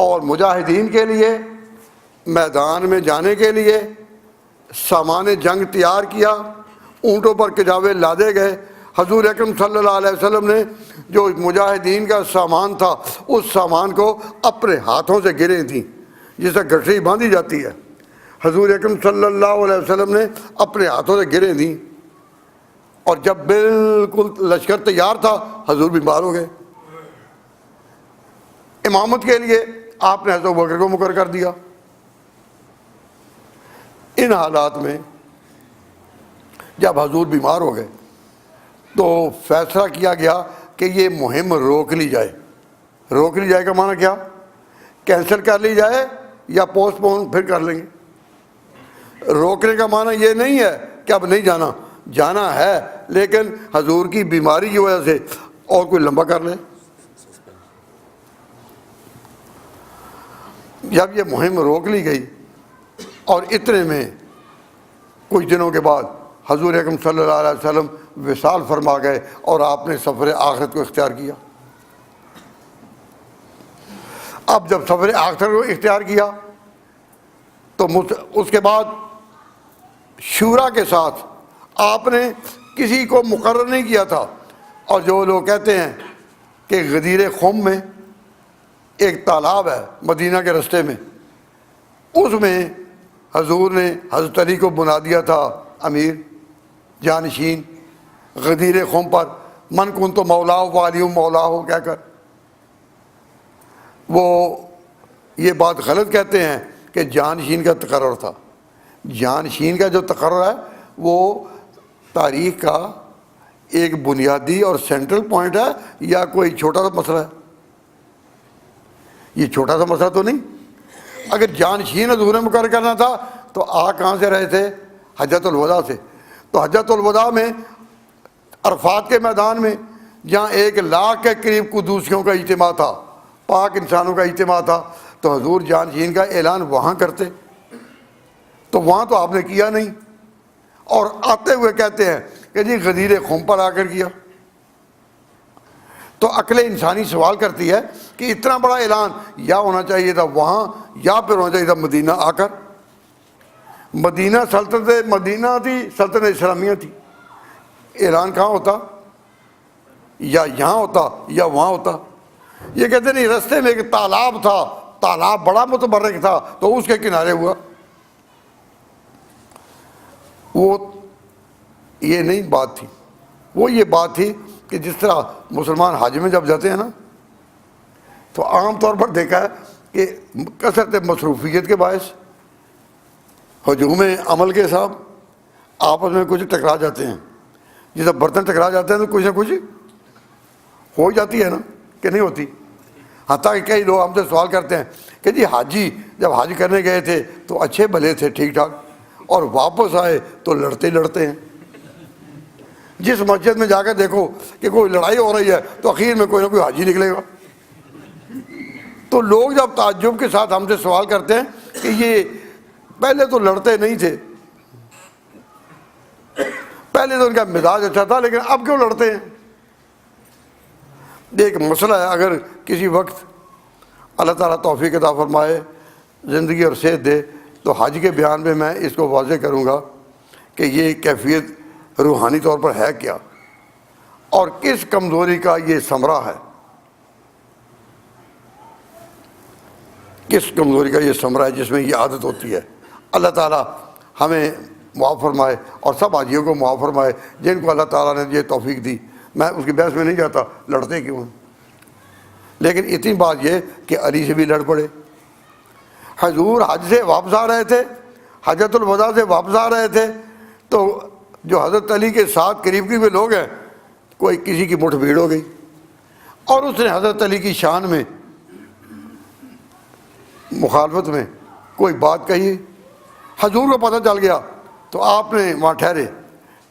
اور مجاہدین کے لیے میدان میں جانے کے لیے سامان جنگ تیار کیا، اونٹوں پر کجاوے لادے گئے۔ حضور اکرم صلی اللہ علیہ وسلم نے جو مجاہدین کا سامان تھا اس سامان کو اپنے ہاتھوں سے گرے تھیں، جسے گٹھڑی باندھی جاتی ہے، حضور اکرم صلی اللہ علیہ وسلم نے اپنے ہاتھوں سے گرے تھیں۔ اور جب بالکل لشکر تیار تھا حضور بیمار ہو گئے۔ امامت کے لیے آپ نے حضرت ابوبکر کو مقرر کر دیا۔ ان حالات میں جب حضور بیمار ہو گئے تو فیصلہ کیا گیا کہ یہ مہم روک لی جائے۔ روک لی جائے کا معنی کیا؟ کینسل کر لی جائے یا پوسٹ پون پھر کر لیں گے۔ روکنے کا معنی یہ نہیں ہے کہ اب نہیں جانا، جانا ہے لیکن حضور کی بیماری کی وجہ سے اور کوئی لمبا کر لیں۔ جب یہ مہم روک لی گئی اور اتنے میں کچھ دنوں کے بعد حضور اکرم صلی اللہ علیہ وسلم وصال فرما گئے اور آپ نے سفر آخرت کو اختیار کیا۔ اب جب سفر آخرت کو اختیار کیا تو اس کے بعد شورا کے ساتھ آپ نے کسی کو مقرر نہیں کیا تھا۔ اور جو لوگ کہتے ہیں کہ غدیر خم میں ایک تالاب ہے مدینہ کے رستے میں، اس میں حضور نے حضرت علی کو بنا دیا تھا امیر جانشین غدیر خم پر، من کن تو مولا ہو والی مولا ہو کہہ کر۔ وہ یہ بات غلط کہتے ہیں کہ جانشین کا تقرر تھا۔ جانشین کا جو تقرر ہے وہ تاریخ کا ایک بنیادی اور سینٹرل پوائنٹ ہے یا کوئی چھوٹا سا مسئلہ ہے؟ یہ چھوٹا سا مسئلہ تو نہیں۔ اگر جانشین حضور نے مقرر کرنا تھا تو آ کہاں سے رہے تھے؟ حجۃ الوداع سے۔ تو حجۃ الوداع میں عرفات کے میدان میں جہاں 1,00,000 کے قریب قدوسیوں کا اجتماع تھا، پاک انسانوں کا اجتماع تھا، تو حضور جانشین کا اعلان وہاں کرتے، تو وہاں تو آپ نے کیا نہیں، اور آتے ہوئے کہتے ہیں کہ جی غدیر خم پر آ کر کیا۔ تو عقل انسانی سوال کرتی ہے کہ اتنا بڑا اعلان یا ہونا چاہیے تھا وہاں یا پھر ہونا چاہیے تھا مدینہ آ کر۔ مدینہ سلطنت مدینہ تھی، سلطنت اسلامیہ تھی، اعلان کہاں ہوتا؟ یا یہاں ہوتا یا وہاں ہوتا۔ یہ کہتے نہیں، رستے میں ایک تالاب تھا، تالاب بڑا متبرک تھا تو اس کے کنارے ہوا۔ وہ یہ نہیں بات تھی، وہ یہ بات تھی کہ جس طرح مسلمان حج میں جب جاتے ہیں نا تو عام طور پر دیکھا ہے کہ کثرت مصروفیت کے باعث ہجوم عمل کے حساب آپس میں کچھ ٹکرا جاتے ہیں۔ جیسے برتن ٹکرا جاتے ہیں تو کچھ نہ کچھ ہو جاتی ہے نا، کہ نہیں ہوتی؟ حتیٰ کہ کئی لوگ ہم سے سوال کرتے ہیں کہ جی حاجی جب حج کرنے گئے تھے تو اچھے بھلے تھے ٹھیک ٹھاک، اور واپس آئے تو لڑتے لڑتے ہیں۔ جس مسجد میں جا کر دیکھو کہ کوئی لڑائی ہو رہی ہے تو اخیر میں کوئی نہ کوئی حاجی نکلے گا۔ تو لوگ جب تعجب کے ساتھ ہم سے سوال کرتے ہیں کہ یہ پہلے تو لڑتے نہیں تھے، پہلے تو ان کا مزاج اچھا تھا لیکن اب کیوں لڑتے ہیں؟ ایک مسئلہ ہے، اگر کسی وقت اللہ تعالیٰ توفیق عطا فرمائے، زندگی اور صحت دے، تو حج کے بیان میں میں اس کو واضح کروں گا کہ یہ کیفیت روحانی طور پر ہے کیا اور کس کمزوری کا یہ ثمرہ ہے، کس کمزوری کا یہ ثمرہ ہے جس میں یہ عادت ہوتی ہے۔ اللہ تعالیٰ ہمیں معاف فرمائے اور سب حاجیوں کو معاف فرمائے جن کو اللہ تعالیٰ نے یہ توفیق دی۔ میں اس کی بحث میں نہیں جاتا لڑتے کیوں ہیں، لیکن اتنی بات یہ کہ علی سے بھی لڑ پڑے۔ حضور حج سے واپس آ رہے تھے، حجۃ الوداع سے واپس آ رہے تھے، تو جو حضرت علی کے ساتھ قریب قریب لوگ ہیں، کوئی کسی کی مٹھ بھیڑ ہو گئی اور اس نے حضرت علی کی شان میں مخالفت میں کوئی بات کہی۔ حضور کو پتہ چل گیا تو آپ نے وہاں ٹھہرے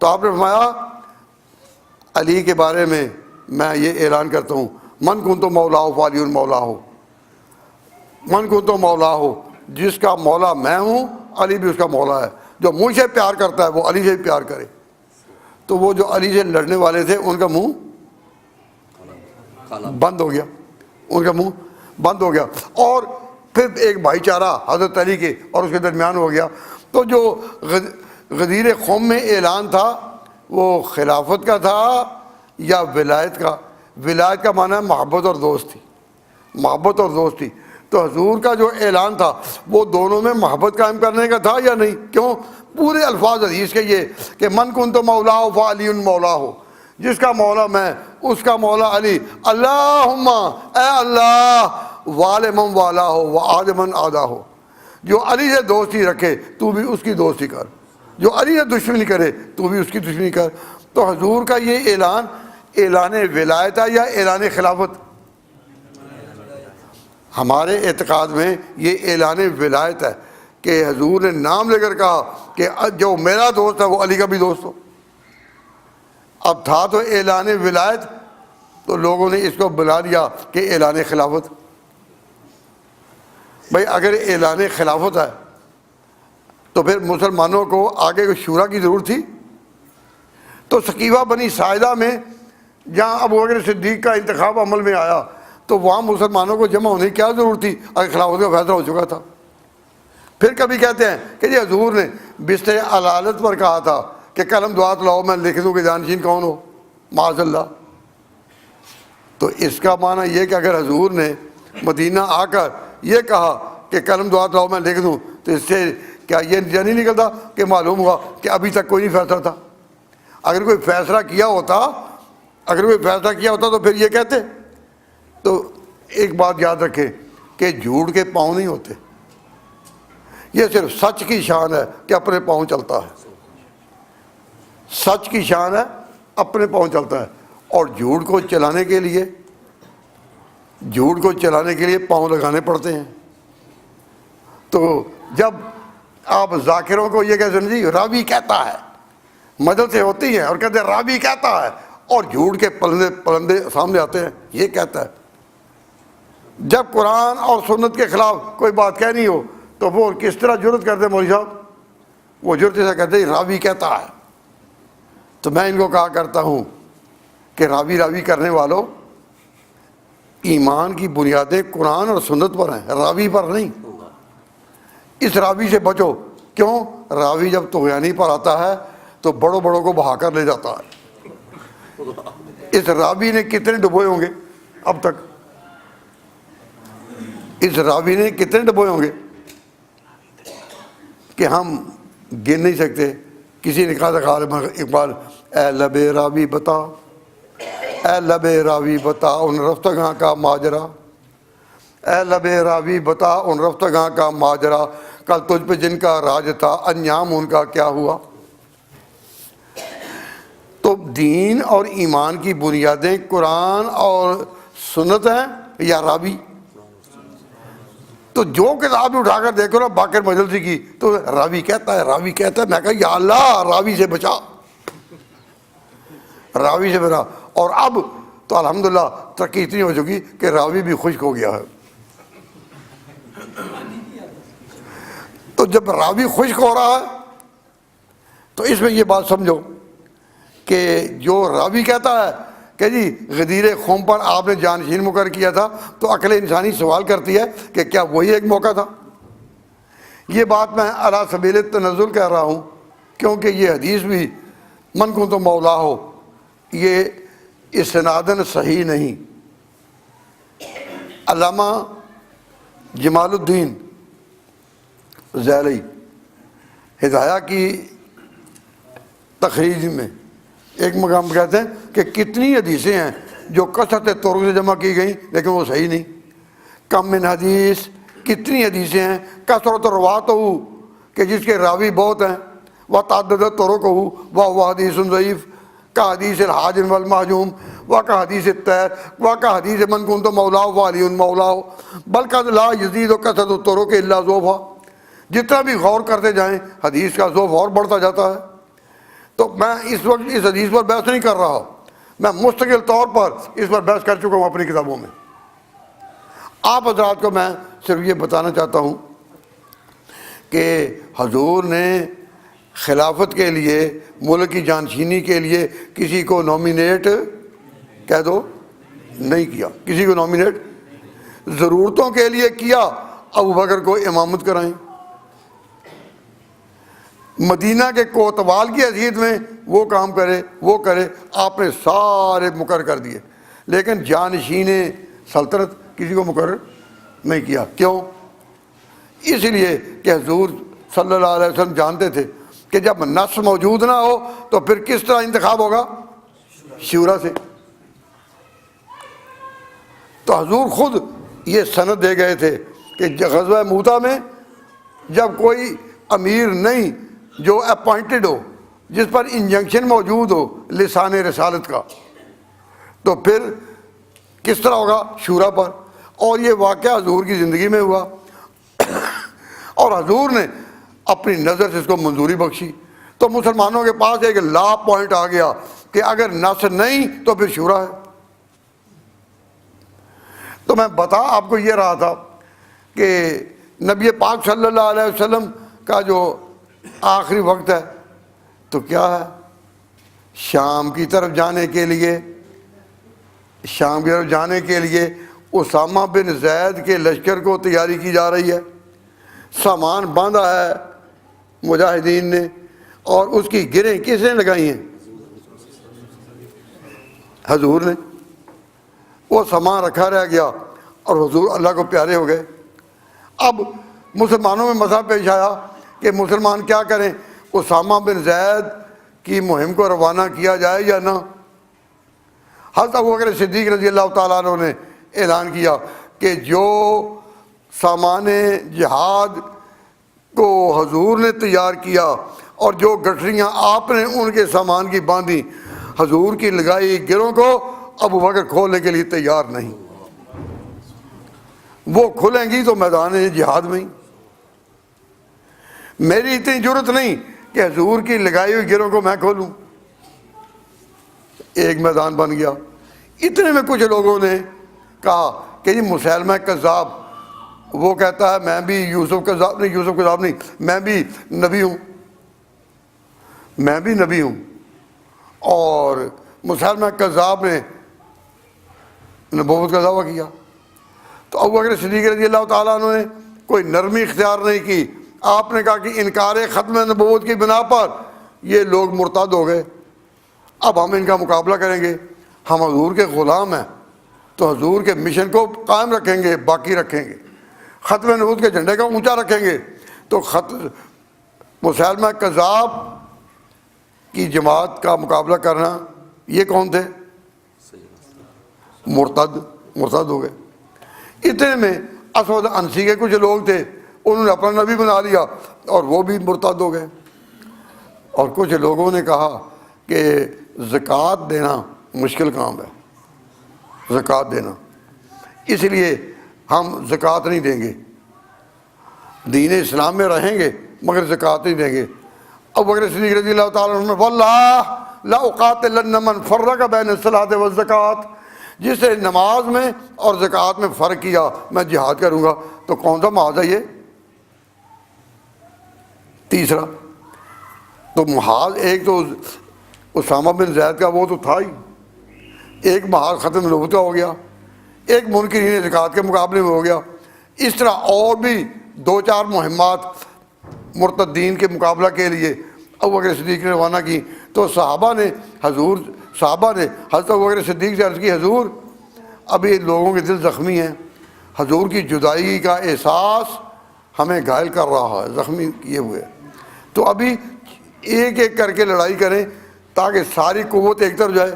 تو آپ نے فرمایا علی کے بارے میں میں یہ اعلان کرتا ہوں، من کن تو مولا ہو فالی مولا ہو، من کن تو مولا ہو، جس کا مولا میں ہوں علی بھی اس کا مولا ہے، جو مجھ سے پیار کرتا ہے وہ علی سے بھی پیار کرے۔ تو وہ جو علی سے لڑنے والے تھے ان کا منہ بند ہو گیا، ان کا منہ بند ہو گیا، اور پھر ایک بھائی چارہ حضرت علی کے اور اس کے درمیان ہو گیا. تو جو غدیر قوم میں اعلان تھا وہ خلافت کا تھا یا ولایت کا؟ ولایت کا معنی ہے محبت اور دوستی، محبت اور دوستی. تو حضور کا جو اعلان تھا وہ دونوں میں محبت قائم کرنے کا تھا یا نہیں؟ کیوں؟ پورے الفاظ حدیث کے یہ کہ من کنت مولا فعلی مولا ہو، جس کا مولا میں اس کا مولا علی. اللہم اے اللہ وال من والا ہو و عاد من آدھا ہو، جو علی سے دوستی رکھے تو بھی اس کی دوستی کر، جو علی سے دشمنی کرے تو بھی اس کی دشمنی کر. تو حضور کا یہ اعلان اعلان ولایت ہے یا اعلان خلافت؟ ہمارے اعتقاد میں یہ اعلان ولایت ہے کہ حضور نے نام لے کر کہا کہ جو میرا دوست ہے وہ علی کا بھی دوست ہو. اب تھا تو اعلان ولایت، تو لوگوں نے اس کو بلا لیا کہ اعلان خلافت. بھائی اگر اعلان خلافت ہے تو پھر مسلمانوں کو آگے کو شورا کی ضرورت تھی؟ تو سقیفہ بنی ساعدہ میں جہاں ابو بکر صدیق کا انتخاب عمل میں آیا تو وہاں مسلمانوں کو جمع ہونے کی کیا ضرورت تھی اگر خلافت کا فیصلہ ہو چکا تھا؟ پھر کبھی کہتے ہیں کہ جی حضور نے بستر علالت پر کہا تھا کہ قلم دعات لاؤ میں لکھ دوں کہ جانشین کون ہو، معاذ اللہ. تو اس کا معنی یہ کہ اگر حضور نے مدینہ آ کر یہ کہا کہ قلم دعات لاؤ میں لکھ دوں تو اس سے کیا یہ نتیجہ نہیں نکلتا کہ معلوم ہوا کہ ابھی تک کوئی نہیں فیصلہ تھا؟ اگر کوئی فیصلہ کیا ہوتا تو پھر یہ کہتے. تو ایک بات یاد رکھیں کہ جھوٹ کے پاؤں نہیں ہوتے، یہ صرف سچ کی شان ہے کہ اپنے پاؤں چلتا ہے. سچ کی شان ہے اپنے پاؤں چلتا ہے، اور جھوٹ کو چلانے کے لیے پاؤں لگانے پڑتے ہیں. تو جب آپ ذاکروں کو یہ کہتے ہیں جی راوی کہتا ہے، مدد سے ہوتی ہیں اور کہتے ہیں راوی کہتا ہے، اور جھوٹ کے پلندے سامنے آتے ہیں یہ کہتا ہے. جب قرآن اور سنت کے خلاف کوئی بات کہنی ہو تو وہ کس طرح جرت کرتے ہیں مولوی صاحب؟ وہ جرت سے کہتے ہیں راوی کہتا ہے. تو میں ان کو کہا کرتا ہوں کہ راوی کرنے والوں، ایمان کی بنیادیں قرآن اور سنت پر ہیں، راوی پر نہیں. اس راوی سے بچو. کیوں؟ راوی جب طغیانی پر آتا ہے تو بڑوں کو بہا کر لے جاتا ہے. اس راوی نے کتنے ڈبوئے ہوں گے اب تک؟ اس راوی نے کتنے ڈبوئے ہوں گے کہ ہم گن نہیں سکتے. کسی نے کہا تھا غالب اقبال، اے لب راوی بتا، اے لب راوی بتا ان رفتگاں کا ماجرا، اے لب راوی بتا ان رفتگاں کا ماجرا، کل تجھ پہ جن کا راج تھا انجام ان کا کیا ہوا. تو دین اور ایمان کی بنیادیں قرآن اور سنت ہیں یا راوی؟ تو جو کتاب اٹھا کر دیکھو نا باقر مجلسی کی تو راوی کہتا ہے. میں کہا یا اللہ راوی سے بچا، راوی سے بچا. اور اب تو الحمدللہ ترقی اتنی ہو چکی کہ راوی بھی خشک ہو گیا ہے. تو جب راوی خشک ہو رہا ہے تو اس میں یہ بات سمجھو کہ جو راوی کہتا ہے کہ جی غدیر قوم پر آپ نے جانشین مقرر کیا تھا، تو عقل انسانی سوال کرتی ہے کہ کیا وہی ایک موقع تھا؟ یہ بات میں علی سبیل تنزل کہہ رہا ہوں کیونکہ یہ حدیث بھی من کنت مولا ہو یہ اسناداً صحیح نہیں. علامہ جمال الدین ذیلی ہدایہ کی تخریج میں ایک مقام کہتے ہیں کہ کتنی حدیثیں ہیں جو کثرت طرق سے جمع کی گئیں لیکن وہ صحیح نہیں. کم من حدیث، کتنی حدیثیں ہیں کثرت روات ہو کہ جس کے راوی بہت ہیں، و تعدد طرق ہو وہ حدیث ضعیف کا حدیث الحاج والمحجوم و کا حدیث الطیر و کا حدیث من کنت مولا و علی مولا بلکہ لا یزید و کثرت الطرق الا ذوفا. جتنا بھی غور کرتے جائیں حدیث کا ذوف اور بڑھتا جاتا ہے. تو میں اس وقت اس حدیث پر بحث نہیں کر رہا، میں مستقل طور پر اس پر بحث کر چکا ہوں اپنی کتابوں میں. آپ حضرات کو میں صرف یہ بتانا چاہتا ہوں کہ حضور نے خلافت کے لیے، ملک کی جانشینی کے لیے کسی کو نومینیٹ کہہ دو نہیں کیا، کسی کو نومینیٹ. ضرورتوں کے لیے کیا ابو بکر کو امامت کرائیں، مدینہ کے کوتوال کی حیثیت میں وہ کام کرے وہ کرے، آپ نے سارے مقرر کر دیے، لیکن جانشین سلطنت کسی کو مقرر نہیں کیا۔ کیوں؟ اس لیے کہ حضور صلی اللہ علیہ وسلم جانتے تھے کہ جب نص موجود نہ ہو تو پھر کس طرح انتخاب ہوگا؟ شورا سے۔ تو حضور خود یہ سند دے گئے تھے کہ غزوہ موتا میں جب کوئی امیر نہیں جو اپوائنٹڈ ہو، جس پر انجنکشن موجود ہو لسان رسالت کا، تو پھر کس طرح ہوگا؟ شورا پر۔ اور یہ واقعہ حضور کی زندگی میں ہوا، اور حضور نے اپنی نظر سے اس کو منظوری بخشی۔ تو مسلمانوں کے پاس ایک لا پوائنٹ آ گیا کہ اگر نص نہیں تو پھر شورا ہے۔ تو میں بتا آپ کو یہ رہا تھا کہ نبی پاک صلی اللہ علیہ وسلم کا جو آخری وقت ہے تو کیا ہے؟ شام کی طرف جانے کے لیے اسامہ بن زید کے لشکر کو تیاری کی جا رہی ہے، سامان باندھا ہے مجاہدین نے، اور اس کی گریں کس نے لگائی ہیں؟ حضور نے۔ وہ سامان رکھا رہ گیا اور حضور اللہ کو پیارے ہو گئے۔ اب مسلمانوں میں مسئلہ پیش آیا کہ مسلمان کیا کریں، اسامہ بن زید کی مہم کو روانہ کیا جائے یا نہ۔ حضرت ابوبکر صدیق رضی اللہ تعالیٰ عنہ نے اعلان کیا کہ جو سامان جہاد کو حضور نے تیار کیا اور جو گٹھریاں آپ نے ان کے سامان کی باندھی، حضور کی لگائی گروں کو ابو بکر کھولنے کے لیے تیار نہیں۔ وہ کھلیں گی تو میدان جہاد میں ہی۔ میری اتنی جرت نہیں کہ حضور کی لگائی ہوئی گروں کو میں کھولوں۔ ایک میدان بن گیا۔ اتنے میں کچھ لوگوں نے کہا کہ جی مسیلمہ کذاب، وہ کہتا ہے میں بھی یوسف کذاب نہیں، میں بھی نبی ہوں، اور مسیلمہ کذاب نے نبوت کا دعویٰ کیا۔ تو ابوبکر صدیق رضی اللہ تعالیٰ عنہ نے کوئی نرمی اختیار نہیں کی، آپ نے کہا کہ انکار ختم نبوت کی بنا پر یہ لوگ مرتد ہو گئے، اب ہم ان کا مقابلہ کریں گے، ہم حضور کے غلام ہیں تو حضور کے مشن کو قائم رکھیں گے، باقی رکھیں گے، ختم نبوت کے جھنڈے کا اونچا رکھیں گے۔ تو مسیلمہ کذاب کی جماعت کا مقابلہ کرنا، یہ کون تھے؟ مرتد ہو گئے۔ اتنے میں اسود انسی کے کچھ لوگ تھے، انہوں نے اپنا نبی بنا لیا اور وہ بھی مرتد ہو گئے۔ اور کچھ لوگوں نے کہا کہ زکوٰۃ دینا مشکل کام ہے، زکوٰۃ دینا، اس لیے ہم زکوٰۃ نہیں دیں گے، دین اسلام میں رہیں گے مگر زکوٰۃ نہیں دیں گے۔ ابوبکر صدیق رضی اللہ تعالیٰ عنہ واللہ لا اقاتلن من فرق بین الصلاۃ والزکوٰۃ، جس نے نماز میں اور زکوٰۃ میں فرق کیا میں جہاد کروں گا۔ تو کون سا محاذ ہے یہ؟ تیسرا تو محاذ، ایک تو اسامہ بن زید کا وہ تو تھا ہی، ایک محاذ ختم نبوت کا ہو گیا، ایک منکرین زکوٰۃ کے مقابلے میں ہو گیا۔ اس طرح اور بھی دو چار مہمات مرتدین کے مقابلہ کے لیے ابوبکر صدیق نے روانہ کی۔ تو صحابہ نے حضرت ابوبکر صدیق سے عرض کی، حضور ابھی لوگوں کے دل زخمی ہیں، حضور کی جدائی کا احساس ہمیں گھائل کر رہا ہے، زخمی کیے ہوئے، تو ابھی ایک ایک کر کے لڑائی کریں تاکہ ساری قوت ایک طرف جائے۔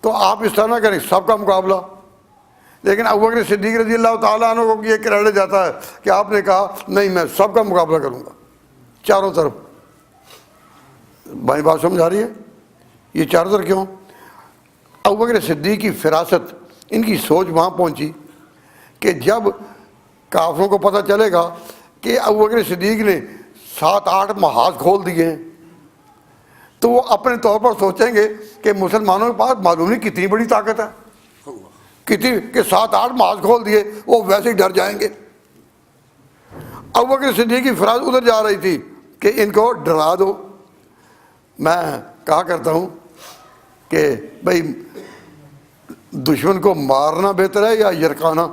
تو آپ اس طرح نہ کریں سب کا مقابلہ۔ لیکن ابوبکر صدیق رضی اللہ تعالیٰ عنہ کو یہ کریڈٹ جاتا ہے کہ آپ نے کہا نہیں میں سب کا مقابلہ کروں گا چاروں طرف۔ بھائی بات سمجھ آ رہی ہے؟ یہ چاروں طرف کیوں؟ ابوبکر صدیق کی فراست، ان کی سوچ وہاں پہنچی کہ جب کافروں کو پتہ چلے گا کہ ابوبکر صدیق نے 7-8 محاذ کھول دیے ہیں تو وہ اپنے طور پر سوچیں گے کہ مسلمانوں کے پاس معلوم نہیں کتنی بڑی طاقت ہے، کتنی کہ 7-8 محاذ کھول دیے، وہ ویسے ہی ڈر جائیں گے۔ ابوبکر صدیق کی فراست ادھر جا رہی تھی کہ ان کو ڈرا دو۔ میں کہا کرتا ہوں کہ بھائی دشمن کو مارنا بہتر ہے یا یرکانا؟